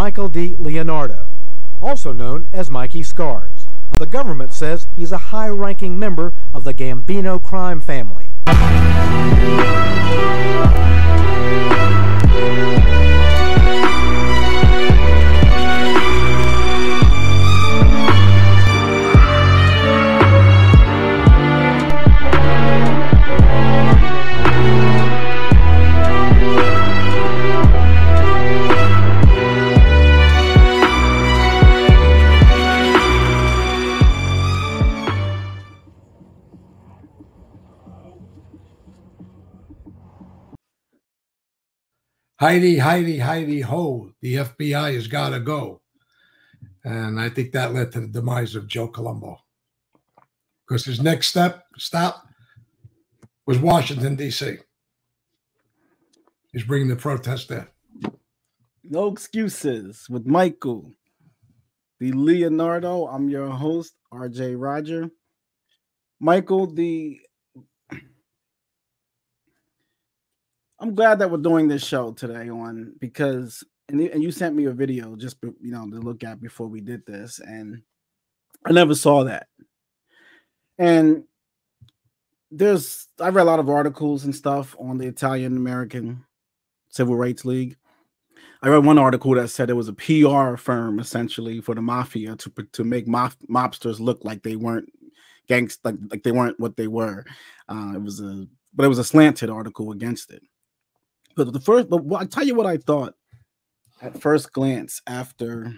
Michael DiLeonardo, also known as Mikey Scars. The government says he's a high-ranking member of the Gambino crime family. Heidi, Heidi, Heidi, ho, the FBI has got to go. And I think that led to the demise of Joe Colombo. Because his next stop was Washington, D.C. He's bringing the protest there. No excuses with Michael DiLeonardo. I'm your host, RJ Roger. Michael, I'm glad that we're doing this show today because you sent me a video just to look at before we did this, and I never saw that. And I read a lot of articles and stuff on the Italian American Civil Rights League. I read one article that said it was a PR firm essentially for the Mafia to make mobsters look like they weren't gangsters, like they weren't what they were. It was a slanted article against it. But I'll tell you what I thought at first glance after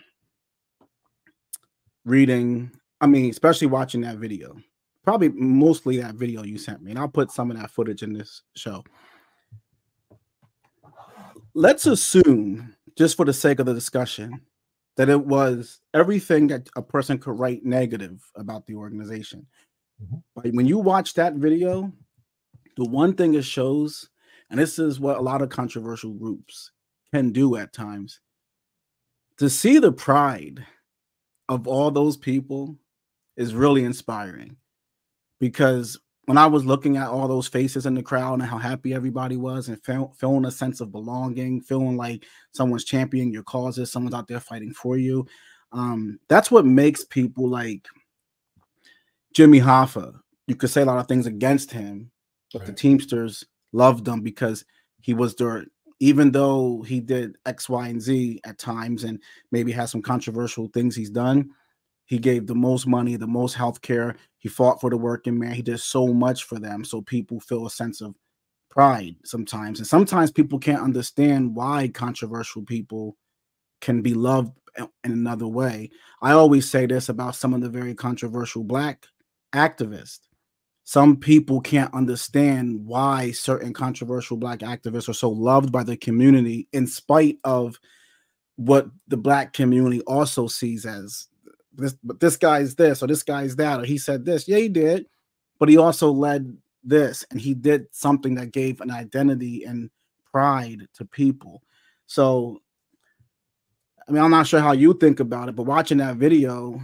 reading, especially watching that video. Probably mostly that video you sent me, and I'll put some of that footage in this show. Let's assume, just for the sake of the discussion, that it was everything that a person could write negative about the organization. Mm-hmm. But when you watch that video, the one thing it shows, and this is what a lot of controversial groups can do at times, to see the pride of all those people is really inspiring. Because when I was looking at all those faces in the crowd and how happy everybody was and feeling a sense of belonging, feeling like someone's championing your causes, someone's out there fighting for you, that's what makes people like Jimmy Hoffa. You could say a lot of things against him, but right. The Teamsters loved him because he was there, even though he did X, Y, and Z at times and maybe has some controversial things he's done. He gave the most money, the most health care. He fought for the working man. He did so much for them. So people feel a sense of pride sometimes. And sometimes people can't understand why controversial people can be loved in another way. I always say this about some of the very controversial Black activists. Some people can't understand why certain controversial Black activists are so loved by the community in spite of what the Black community also sees as this guy's this or this guy's that, or he said this. Yeah, he did, but he also led this, and he did something that gave an identity and pride to people. So, I'm not sure how you think about it, but watching that video,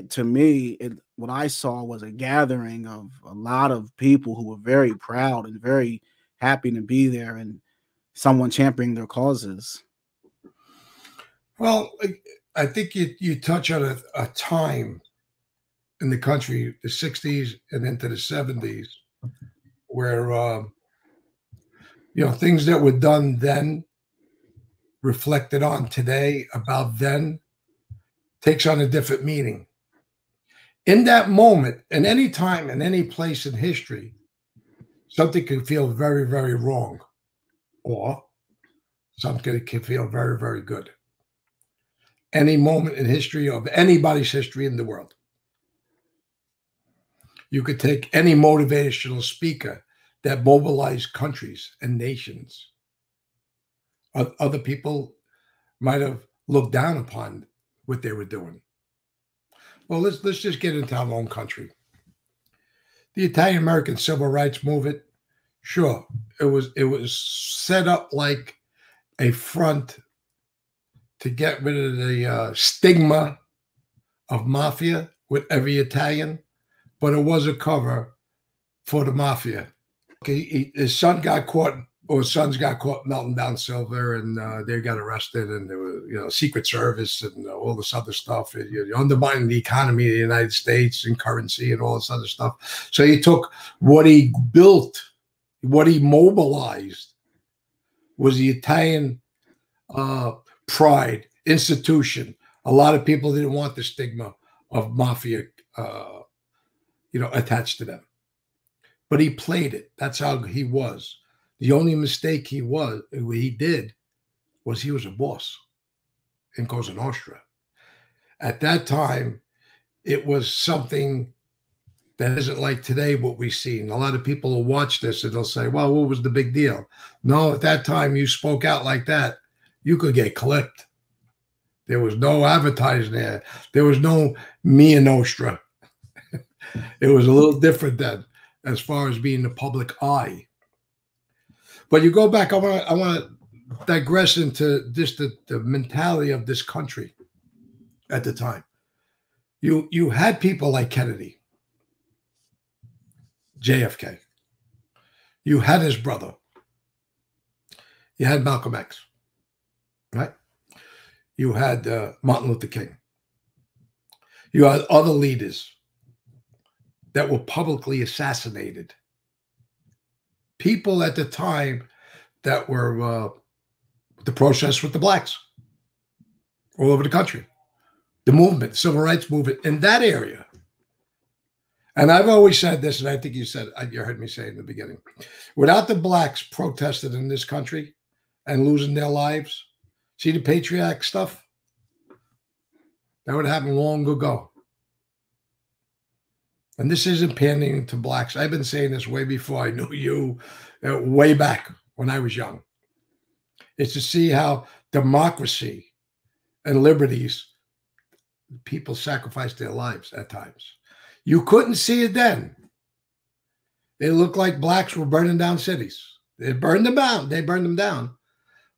to me, what I saw was a gathering of a lot of people who were very proud and very happy to be there and someone championing their causes. Well, I think you touch on a time in the country, the 60s and into the 70s, where, things that were done then reflected on today about then takes on a different meaning. In that moment, in any time, in any place in history, something can feel very, very wrong, or something can feel very, very good. Any moment in history of anybody's history in the world. You could take any motivational speaker that mobilized countries and nations. Other people might have looked down upon what they were doing. Well, let's just get into our own country. The Italian American Civil Rights Movement, sure, it was set up like a front to get rid of the stigma of Mafia with every Italian, but it was a cover for the Mafia. Okay, his son got caught or his sons got caught melting down silver, and they got arrested, and there was, Secret Service and all this other stuff. You're undermining the economy of the United States and currency and all this other stuff. So he took what he built, what he mobilized, was the Italian pride, institution. A lot of people didn't want the stigma of mafia, attached to them. But he played it. That's how he was. The only mistake he did was he was a boss in Cosa Nostra. At that time, it was something that isn't like today what we've seen. A lot of people will watch this and they'll say, well, what was the big deal? No, at that time, you spoke out like that, you could get clipped. There was no advertising there. There was no Mia Nostra. It was a little different then as far as being the public eye. But you go back, I want to digress into just the mentality of this country at the time. You had people like Kennedy, JFK. You had his brother. You had Malcolm X, right? You had Martin Luther King. You had other leaders that were publicly assassinated. People at the time that were the protests with the blacks all over the country. The movement, civil rights movement in that area. And I've always said this, and I think you heard me say it in the beginning. Without the blacks protested in this country and losing their lives, see the patriotic stuff? That would have happened long ago. And this isn't pandering to blacks. I've been saying this way before I knew you, way back when I was young. It's to see how democracy and liberties, people sacrifice their lives at times. You couldn't see it then. It looked like blacks were burning down cities. They burned them down. They burned them down.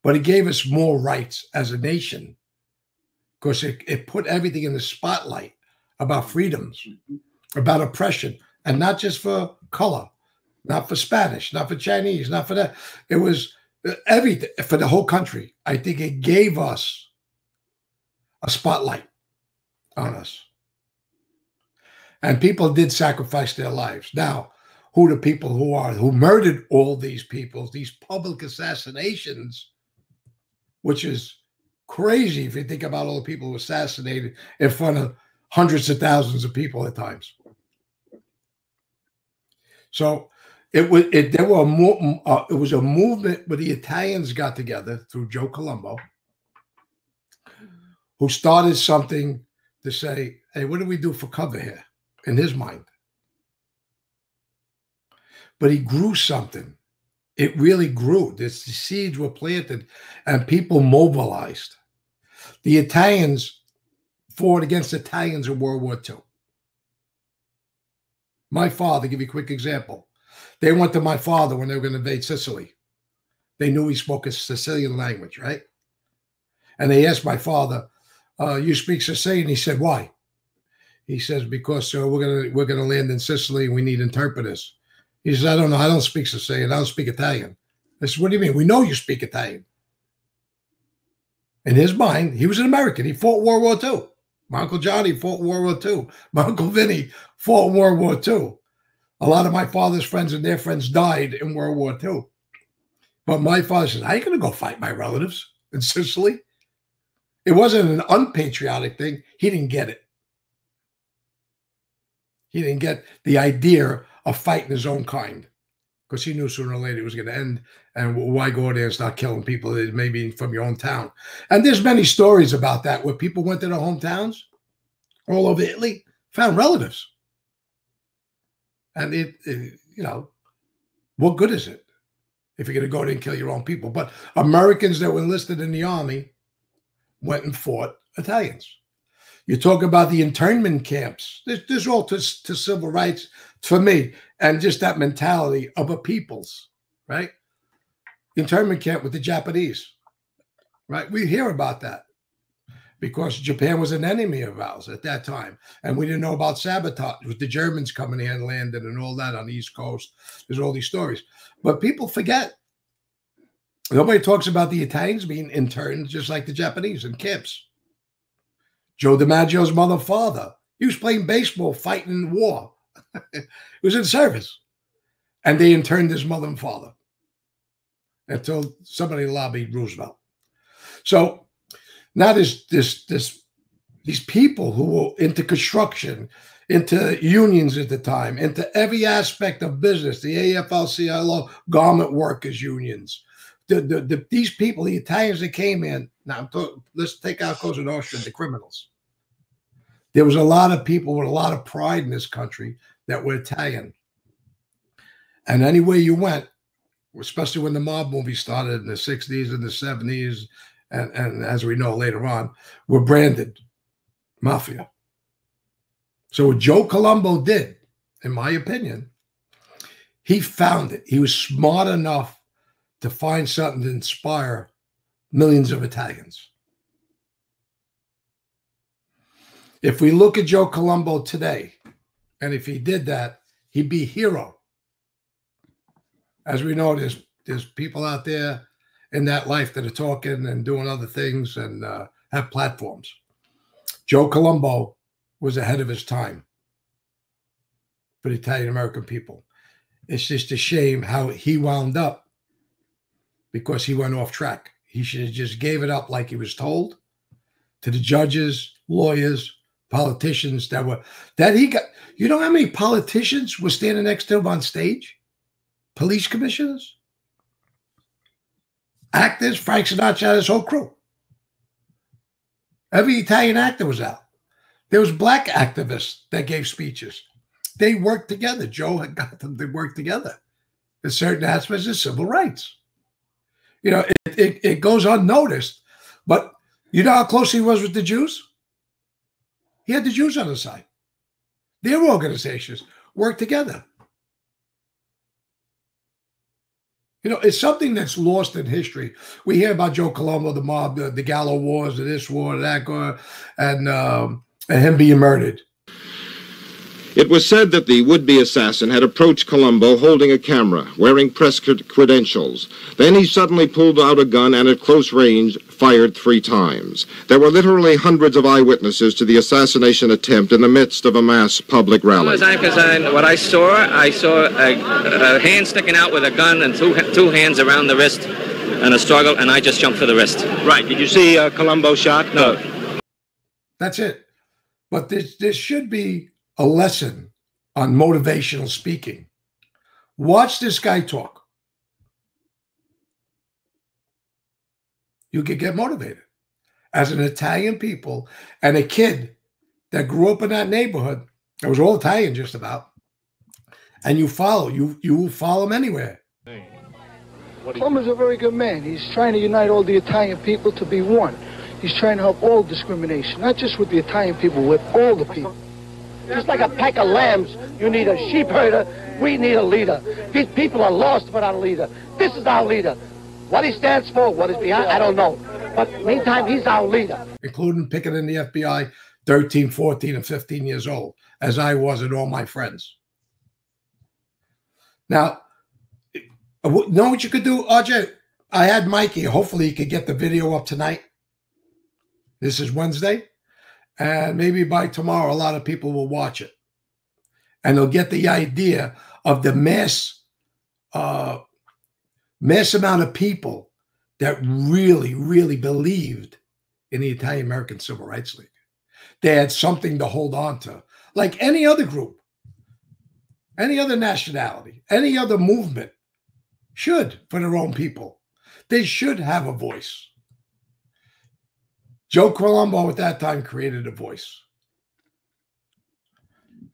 But it gave us more rights as a nation because it put everything in the spotlight about freedoms, about oppression, and not just for color, not for Spanish, not for Chinese, not for that. It was everything for the whole country. I think it gave us a spotlight on us. And people did sacrifice their lives. Now, who the people who murdered all these people, these public assassinations, which is crazy if you think about all the people who were assassinated in front of hundreds of thousands of people at times. So it was a movement where the Italians got together through Joe Colombo, who started something to say, hey, what do we do for cover here? In his mind. But he grew something. It really grew. The seeds were planted and people mobilized. The Italians fought against Italians in World War II. My father, give you a quick example. They went to my father when they were going to invade Sicily. They knew he spoke a Sicilian language, right? And they asked my father, you speak Sicilian? He said, why? He says, because we're gonna land in Sicily and we need interpreters. He says, I don't know. I don't speak Sicilian. I don't speak Italian. I said, what do you mean? We know you speak Italian. In his mind, he was an American. He fought World War II. My Uncle Johnny fought World War II. My Uncle Vinny fought World War II. A lot of my father's friends and their friends died in World War II. But my father says, I ain't going to go fight my relatives in Sicily. It wasn't an unpatriotic thing. He didn't get it. He didn't get the idea of fighting his own kind because he knew sooner or later it was going to end. And why go there and start killing people maybe from your own town? And there's many stories about that where people went to their hometowns all over Italy, found relatives. And what good is it if you're going to go there and kill your own people? But Americans that were enlisted in the army went and fought Italians. You talk about the internment camps. There's all to civil rights for me, and just that mentality of a people's, right? Internment camp with the Japanese, right? We hear about that because Japan was an enemy of ours at that time, and we didn't know about sabotage with the Germans coming in and landing and all that on the East Coast. There's all these stories, but people forget Nobody talks about the Italians being interned just like the Japanese in camps. Joe DiMaggio's mother and father, he was playing baseball, fighting in war. He was in service. And they interned his mother and father until somebody lobbied Roosevelt. So now these people who were into construction, into unions at the time, into every aspect of business, the AFL-CIO, garment workers unions, these people, the Italians that came in, now let's take out Cosa Nostra, the criminals. There was a lot of people with a lot of pride in this country that were Italian. And anywhere you went, especially when the mob movie started in the 60s and the 70s, and as we know later on, were branded Mafia. So what Joe Colombo did, in my opinion, he found it. He was smart enough to find something to inspire millions of Italians. If we look at Joe Colombo today, and if he did that, he'd be a hero. As we know, there's people out there in that life that are talking and doing other things and have platforms. Joe Colombo was ahead of his time for the Italian-American people. It's just a shame how he wound up because he went off track. He should have just gave it up like he was told to the judges, lawyers, politicians you know how many politicians were standing next to him on stage? Police commissioners, actors, Frank Sinatra had his whole crew. Every Italian actor was out. There was black activists that gave speeches. They worked together. Joe had got them to work together in certain aspects of civil rights. You know, it goes unnoticed, but you know how close he was with the Jews? He had the Jews on his side. Their organizations worked together. You know, it's something that's lost in history. We hear about Joe Colombo, the mob, the Gallo Wars, this war, that, and him being murdered. It was said that the would-be assassin had approached Colombo holding a camera, wearing press credentials. Then he suddenly pulled out a gun and at close range fired 3 times. There were literally hundreds of eyewitnesses to the assassination attempt in the midst of a mass public rally. As I'm concerned, what I saw a hand sticking out with a gun and two hands around the wrist and a struggle, and I just jumped for the wrist. Right. Did you see Colombo shot? No. That's it. But this should be a lesson on motivational speaking. Watch this guy talk. You could get motivated. As an Italian people and a kid that grew up in that neighborhood, it was all Italian just about, and you will follow him anywhere. Colombo's a very good man. He's trying to unite all the Italian people to be one. He's trying to help all discrimination, not just with the Italian people, with all the people. Just like a pack of lambs, you need a sheep herder, we need a leader. These people are lost without a leader. This is our leader. What he stands for, what is behind, I don't know. But meantime, he's our leader. Including picking in the FBI 13, 14, and 15 years old, as I was and all my friends. Now, know what you could do, RJ? I had Mikey. Hopefully he could get the video up tonight. This is Wednesday. And maybe by tomorrow, a lot of people will watch it. And they'll get the idea of the mass amount of people that really, really believed in the Italian-American Civil Rights League. They had something to hold on to. Like any other group, any other nationality, any other movement should for their own people. They should have a voice. Joe Colombo at that time created a voice.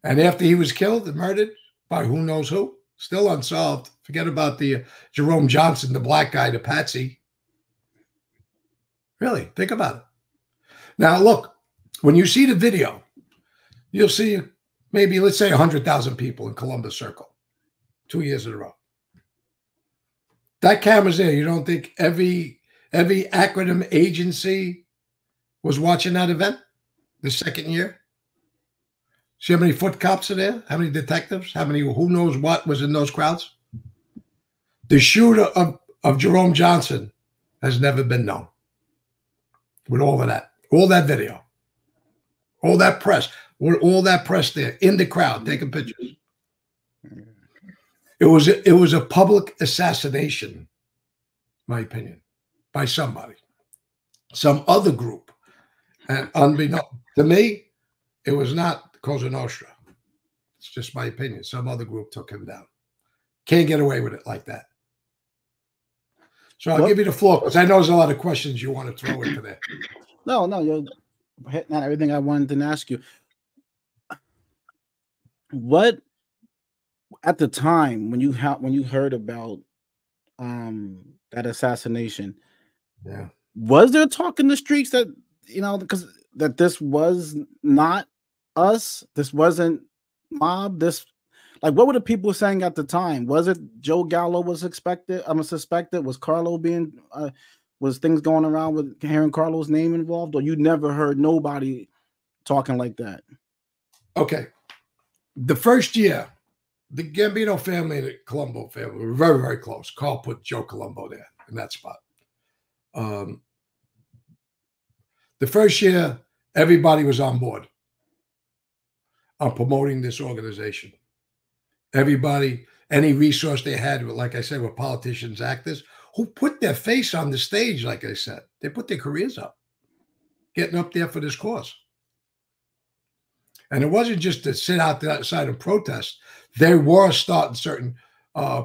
And after he was killed and murdered by who knows who, still unsolved. Forget about the Jerome Johnson, the black guy, the patsy. Really, think about it. Now, look, when you see the video, you'll see maybe, let's say, 100,000 people in Columbus Circle, 2 years in a row. That camera's there. You don't think every acronym agency was watching that event the second year? See how many foot cops are there? How many detectives? How many, who knows what was in those crowds? The shooter of of Jerome Johnson has never been known. With all that video, all that press, with all that press there in the crowd taking pictures. It was a public assassination, my opinion, by somebody, some other group. And unbeknownst to me, it was not Cosa Nostra. It's just my opinion. Some other group took him down. Can't get away with it like that. So I'll give you the floor because I know there's a lot of questions you want to throw into there. No, you're hitting on everything I wanted to ask you. What at the time when you heard about that assassination, was there talk in the streets that because that this was not us, this wasn't mob, this what were the people saying at the time? Was it Joe Gallo was suspected? Was Carlo being was things going around with hearing Carlo's name involved, or you never heard nobody talking like that? Okay. The first year, the Gambino family and the Colombo family were very, very close. Carl put Joe Colombo there in that spot. The first year, everybody was on board on promoting this organization. Everybody, any resource they had, like I said, were politicians, actors, who put their face on the stage, like I said. They put their careers up, getting up there for this cause. And it wasn't just to sit outside and protest. They were starting certain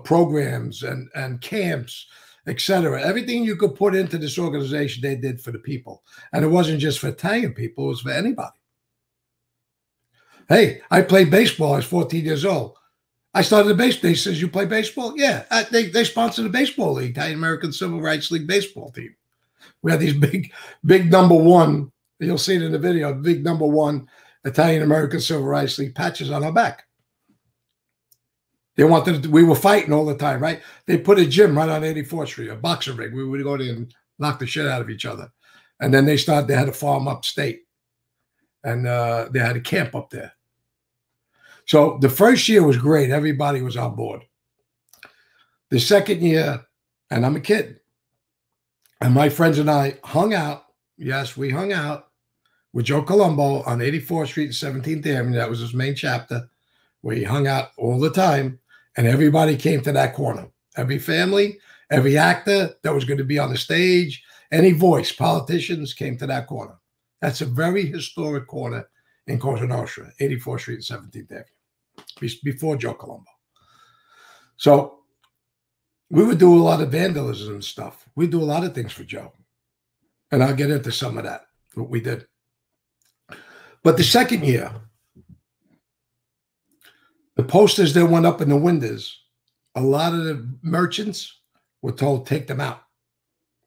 programs and camps, etc. Everything you could put into this organization, they did for the people. And it wasn't just for Italian people. It was for anybody. Hey, I played baseball. I was 14 years old. I started a baseball. They says, you play baseball? Yeah. They sponsored a baseball league, Italian American Civil Rights League baseball team. We had these big number one, you'll see it in the video, big number one Italian American Civil Rights League patches on our back. They wanted we were fighting all the time, right? They put a gym right on 84th Street, a boxing ring. We would go there and knock the shit out of each other. And then they had a farm upstate. And they had a camp up there. So the first year was great. Everybody was on board. The second year, and I'm a kid, and my friends and I hung out. Yes, we hung out with Joe Colombo on 84th Street and 17th Avenue. That was his main chapter, where he hung out all the time, and everybody came to that corner. Every family, every actor that was going to be on the stage, any voice, politicians came to that corner. That's a very historic corner in Cosa Nostra, 84th Street and 17th Avenue, before Joe Colombo. So we would do a lot of vandalism and stuff. We do a lot of things for Joe. And I'll get into some of that, what we did. But the second year, the posters that went up in the windows, a lot of the merchants were told, take them out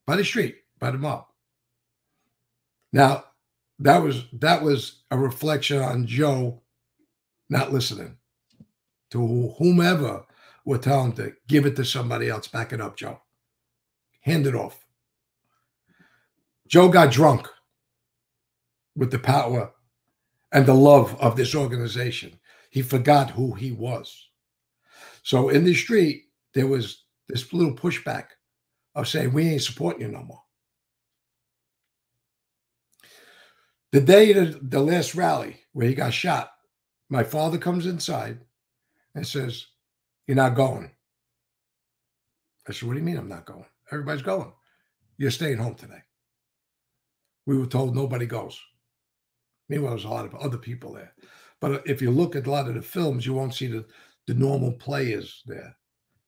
by the street, by the mob. Now, that was a reflection on Joe not listening to whomever would tell him to give it to somebody else. Back it up, Joe. Hand it off. Joe got drunk with the power and the love of this organization. He forgot who he was. So in the street, there was this little pushback of saying, we ain't supporting you no more. The day of the last rally where he got shot, my father comes inside and says, you're not going. I said, what do you mean I'm not going? Everybody's going. You're staying home today. We were told nobody goes. Meanwhile, there's a lot of other people there. But if you look at a lot of the films, you won't see the normal players there.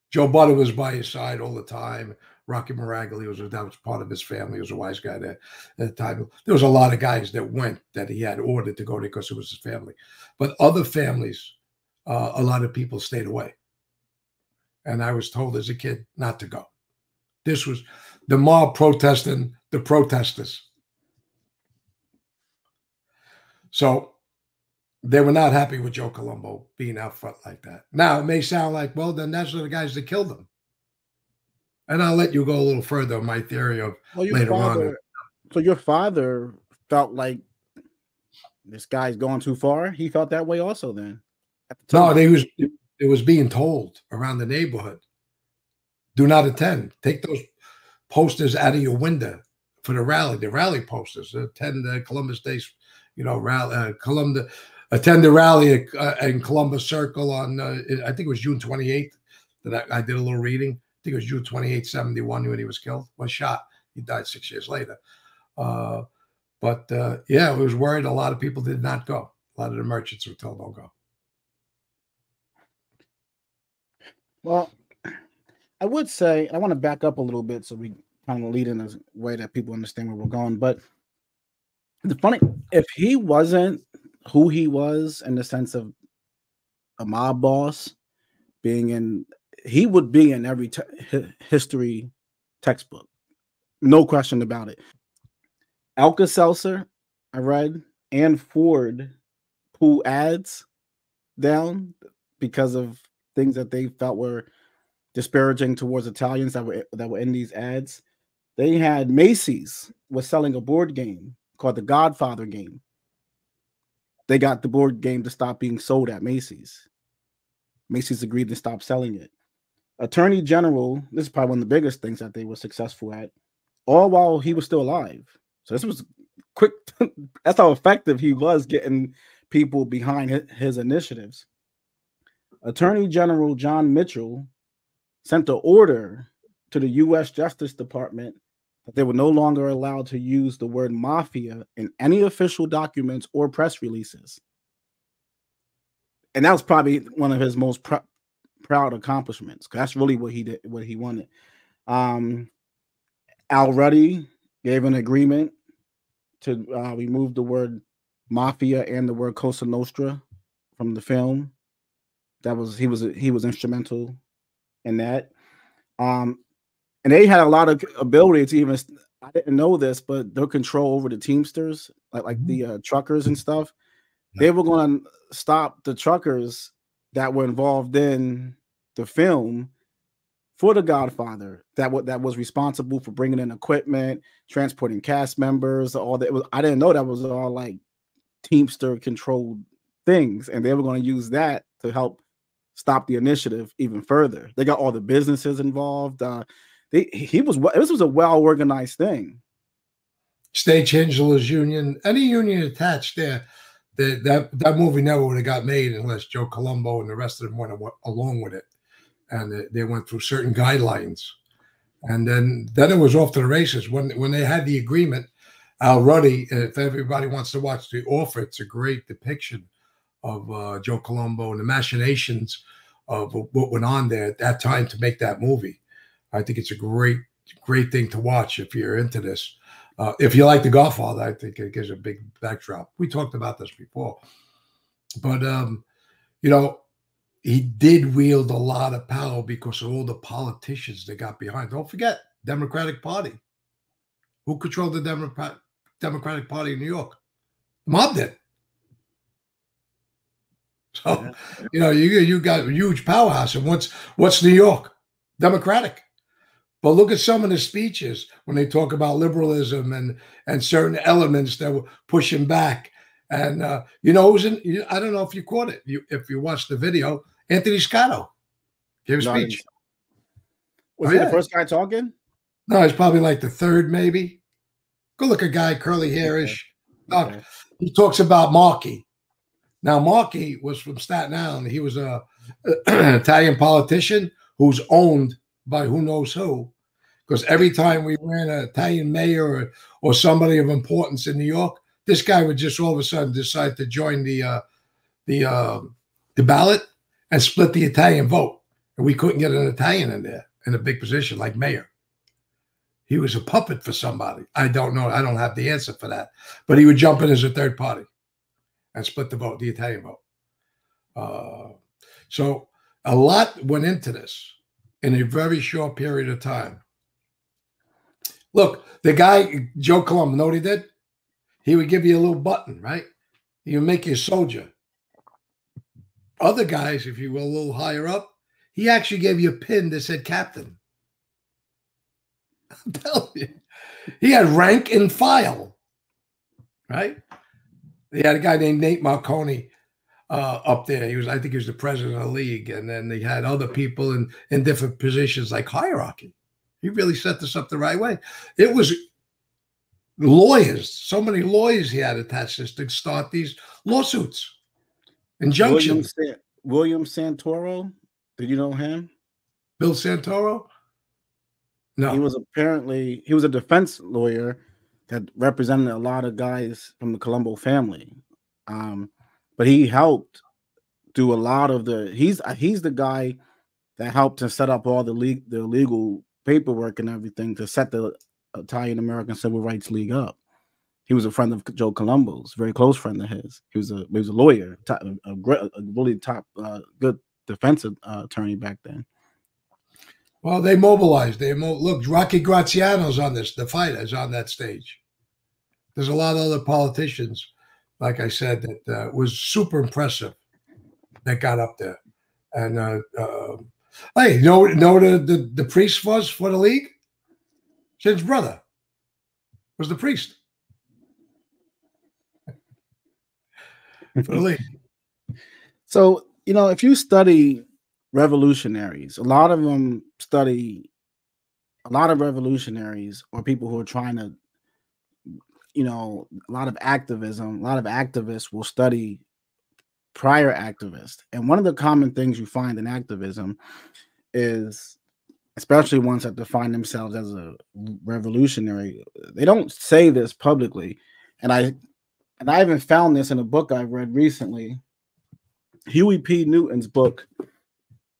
Joe Butter was by his side all the time. Rocky Miraglia that was part of his family. He was a wise guy there at the time. There was a lot of guys that went that he had ordered to go there because it was his family. But other families, a lot of people stayed away. And I was told as a kid not to go. This was the mob protesting the protesters. So they were not happy with Joe Colombo being out front like that. Now, it may sound like, well, then that's the guys that killed him. And I'll let you go a little further on my theory of later on. So your father felt like this guy's going too far? He felt that way also then? No, it was being told around the neighborhood Do not attend. Take those posters out of your window for the rally posters. Attend the Columbus Day, rally. Attend the rally in Columbus Circle on, I think it was June 28th that I did a little reading. I think it was June 28th, 71 when he was killed, was shot. He died 6 years later. Yeah, I was worried a lot of people did not go. A lot of the merchants were told don't go. Well, I would say, I want to back up a little bit so we kind of lead in a way that people understand where we're going. But the funny, if he wasn't who he was in the sense of a mob boss, he would be in every history textbook. No question about it. Alka-Seltzer, I read, and Ford pull ads down because of things that they felt were disparaging towards Italians that were in these ads. They had Macy's was selling a board game called the Godfather game. They got the board game to stop being sold at Macy's. Macy's agreed to stop selling it. Attorney General, this is probably one of the biggest things that they were successful at, all while he was still alive. So this was quick. That's how effective he was getting people behind his initiatives. Attorney General John Mitchell sent an order to the U.S. Justice Department that they were no longer allowed to use the word mafia in any official documents or press releases. And that was probably one of his most proud accomplishments, because that's really what he did, what he wanted. Al Ruddy gave an agreement to remove the word mafia and the word Cosa Nostra from the film. He was instrumental in that. And they had a lot of ability to even, I didn't know this, but their control over the Teamsters, like the truckers and stuff. They were going to stop the truckers that were involved in the film for The Godfather, that was responsible for bringing in equipment, transporting cast members, all that. I didn't know that was all like Teamster controlled things, and they were going to use that to help stop the initiative even further. They got all the businesses involved. This was a well organized thing. State Chancellor's Union, any union attached there, that movie never would have got made unless Joe Colombo and the rest of them went along with it, and they went through certain guidelines, and then it was off to the races. When they had the agreement, Al Ruddy, if everybody wants to watch The Offer, it's a great depiction of Joe Colombo and the machinations of what went on there at that time to make that movie. I think it's a great thing to watch if you're into this. If you like The Godfather, I think it gives a big backdrop. We talked about this before. But, he did wield a lot of power because of all the politicians that got behind. Don't forget, Democratic Party. Who controlled the Democratic Party in New York? The mob did. So, you got a huge powerhouse. And what's New York? Democratic. But look at some of the speeches when they talk about liberalism and certain elements that were pushing back. And who's in? I don't know if you caught it. If you watched the video, Anthony Scotto gave a speech. Was he the first guy talking? No, he's probably like the third, maybe. Go look at a guy, curly hairish. Okay. He talks about Markey. Now, Markey was from Staten Island. He was an Italian politician who's owned by who knows who, because every time we ran an Italian mayor or somebody of importance in New York, this guy would just all of a sudden decide to join the ballot and split the Italian vote, and we couldn't get an Italian in there in a big position like mayor. He was a puppet for somebody. I don't know. I don't have the answer for that, but he would jump in as a third party and split the vote, the Italian vote. So a lot went into this in a very short period of time. Look, the guy, Joe Colombo, know what he did? He would give you a little button, right? He would make you a soldier. Other guys, if you were a little higher up, he actually gave you a pin that said captain. I'm telling you. He had rank and file, right? He had a guy named Nate Marconi. up there. I think he was the president of the league, and then they had other people in different positions, like hierarchy. He really set this up the right way. It was lawyers, so many lawyers he had attached to start these lawsuits, injunctions. William Santoro, did you know him? Bill Santoro? No. He was a defense lawyer that represented a lot of guys from the Colombo family. But he helped do a lot of he's the guy that helped to set up all the legal paperwork and everything to set the Italian American Civil Rights League up. He was a friend of Joe Colombo's, very close friend of his. He was a lawyer, a really top good defensive attorney back then. Well, they mobilized. Look, Rocky Graziano's on this. The fighter is on that stage. There's a lot of other politicians, like I said, that was super impressive that got up there. And hey, you know the priest was for the league? His brother was the priest for the league. So, if you study revolutionaries, a lot of revolutionaries or people who are trying to, a lot of activism, a lot of activists will study prior activists. And one of the common things you find in activism is, especially ones that define themselves as a revolutionary, they don't say this publicly. And I even found this in a book I've read recently, Huey P. Newton's book,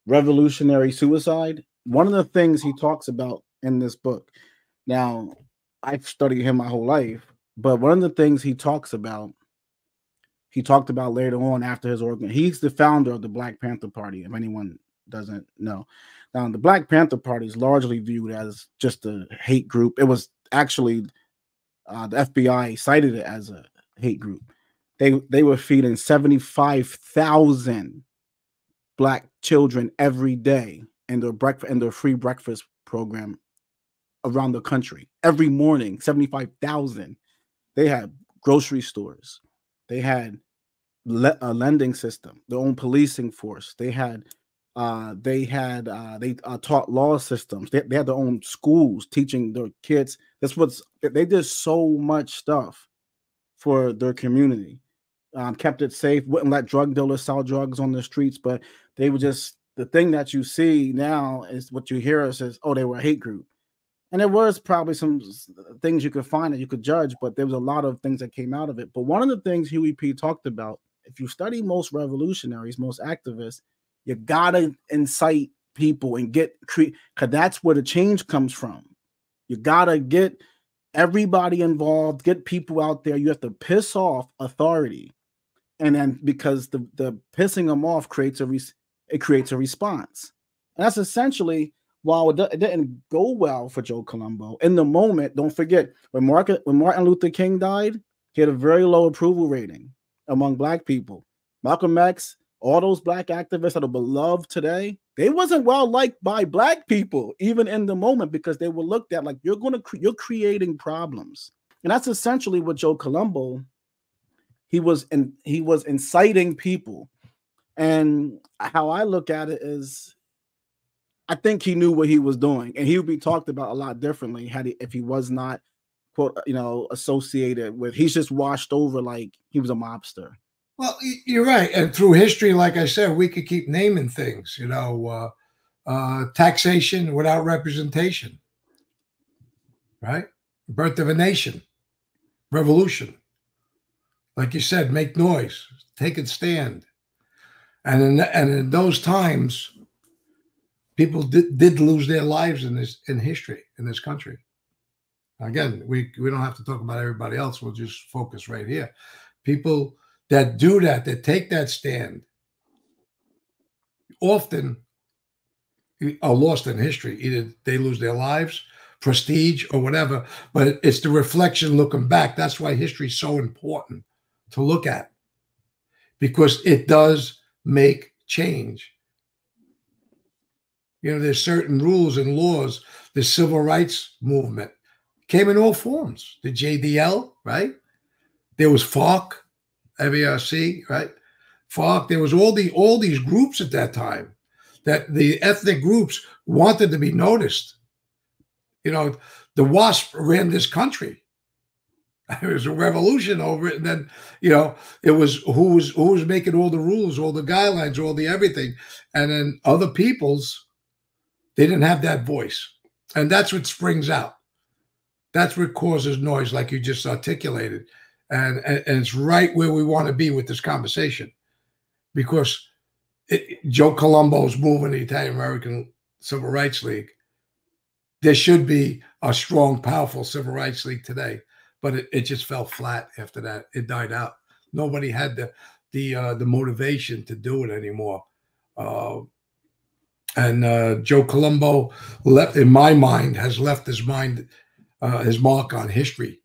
Revolutionary Suicide. One of the things he talks about in this book, now I've studied him my whole life, but one of the things he talked about later on after his organ, he's the founder of the Black Panther Party, if anyone doesn't know. Now, the Black Panther Party is largely viewed as just a hate group. It was actually, the FBI cited it as a hate group. They were feeding 75,000 Black children every day in their free breakfast program around the country. Every morning, 75,000. They had grocery stores. They had a lending system, their own policing force. They taught law systems. They had their own schools teaching their kids. They did so much stuff for their community. Kept it safe, wouldn't let drug dealers sell drugs on the streets, but they were just, the thing that you see now is what you hear says, oh, they were a hate group. And there was probably some things you could find that you could judge, but there was a lot of things that came out of it. But one of the things Huey P. talked about, if you study most revolutionaries, most activists, you gotta incite people and because that's where the change comes from. You gotta get everybody involved, get people out there. You have to piss off authority. And then because the pissing them off creates a response. And that's essentially, while it didn't go well for Joe Colombo, in the moment, don't forget, when Martin Luther King died, he had a very low approval rating among Black people. Malcolm X, all those Black activists that are beloved today, they wasn't well liked by Black people, even in the moment, because they were looked at like, you're creating problems. And that's essentially what Joe Colombo, he was inciting people. And how I look at it is, I think he knew what he was doing, and he would be talked about a lot differently if he was not, quote, associated with. He's just washed over like he was a mobster. Well, you're right, and through history, like I said, we could keep naming things. Taxation without representation, right? Birth of a nation, revolution. Like you said, make noise, take a stand, and in those times, people did lose their lives in history in this country. Again, we don't have to talk about everybody else. We'll just focus right here. People that do that take that stand, often are lost in history. Either they lose their lives, prestige, or whatever. But it's the reflection looking back. That's why history is so important to look at, because it does make change. There's certain rules and laws. The civil rights movement came in all forms. The JDL, right? There was FARC, FARC, right? FARC. There was all these groups at that time, that the ethnic groups wanted to be noticed. You know, the WASP ran this country. There was a revolution over it, and then, you know, it was who was making all the rules, all the guidelines, all the everything, and then other peoples, they didn't have that voice, and that's what springs out. That's what causes noise, like you just articulated, and it's right where we want to be with this conversation, because Joe Colombo's movement, the Italian American Civil Rights League, there should be a strong, powerful Civil Rights League today. But it just fell flat after that. It died out. Nobody had the motivation to do it anymore. And Joe Colombo left, in my mind, has left his mark on history.